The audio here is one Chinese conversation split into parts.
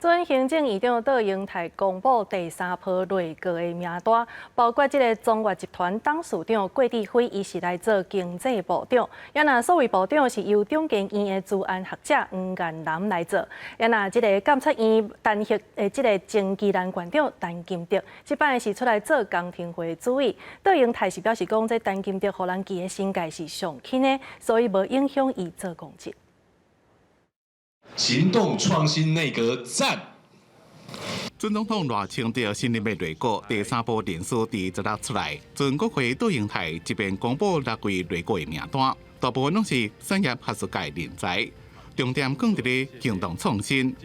准行政院长杜英泰公布第三波内阁的名单，包括这个中越集团董事长郭志辉，伊是来做经济部长；也那所谓部长是由中研院的资安学者黄彦南来做；也那这个监察院单协的这个前技能馆长陈金德，这摆是出来做公听会主委。杜英泰是表示讲，这陈金德互人记的薪阶是上轻的，所以无影响伊做公职。 行动创新内阁赞。准总统赖清德新任的内阁第三波人数第16出来，准国会杜英泰这边公布6位内阁的名单，大部分拢是产业学术界人才，重点放在咧行动创新，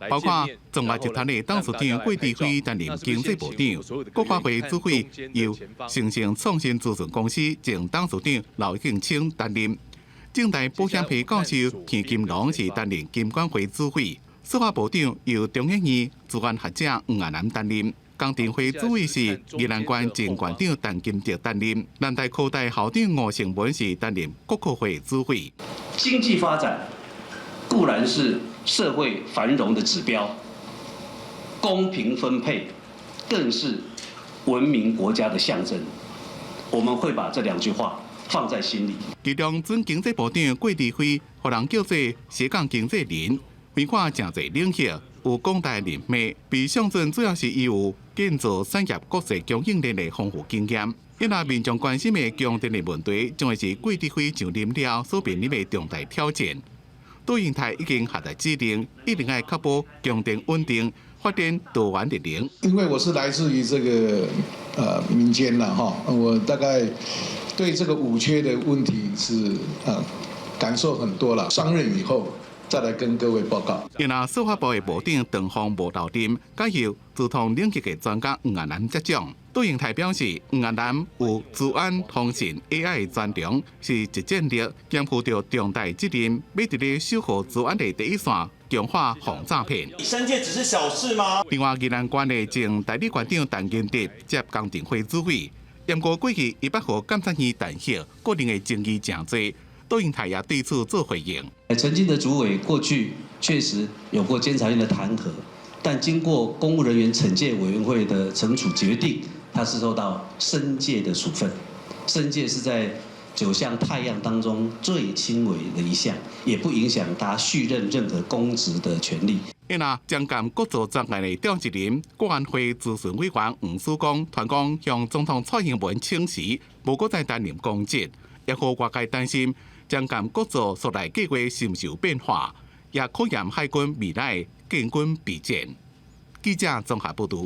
包括中华集团的董事长郭志辉担任经济部长，国发会主委由新兴创新咨询公司前董事长刘庆清担任。 正大保险系教授钱金龙是担任金管会主委，司法部长由中研院资安学者黄彦南担任，公听会主委是宜兰县前县长陈金德担任，南大科大校长吴成文是担任国科会主委。经济发展固然是社会繁荣的指标，公平分配更是文明国家的象征。我们会把这2句话 放在心里。其中，准经济部长郭志辉，互人叫做斜杠经济人，横跨真侪领域，有广大人脉，被象征主要是伊有建造产业国际供应链的丰富经验。一若民众关心的供电的问题，将会是郭志辉上任了所面临的重大挑战。杜英泰已经下达指令，一定要确保供电稳定，发展多元的能。因为我是来自于这个民间啦哈，我大概 对这个5缺的问题是感受很多了。上任以后再来跟各位报告。因那司法部的部长邓phong无留任，改由资通领域的专家黄彦南接掌。杜英泰表示，黄彦南有资安、通讯、AI 的专长，是一战力，肩负着重大责任，要伫咧守护资安的第一线，强化防诈骗。删界只是小事吗？另外，宜兰县的前代理县长陈金德接公听会主委。 验过过去100户监察院弹劾，个人的争议真多，杜英泰也对此做回应。陈金德主委过去确实有过监察院的弹劾，但经过公务人员惩戒委员会的惩处决定，他是受到申诫的处分。申诫是在9项太阳当中最轻微的一项，也不影响他续任任何公职的权利。 因那将干各组专案的调集人，国安会咨询委员黄曙光团讲向总统蔡英文请示，无搁再担任公职，也互外界担心将干各组所来计划是毋是有变化，也考验海军未来建军备战。记者综合报道。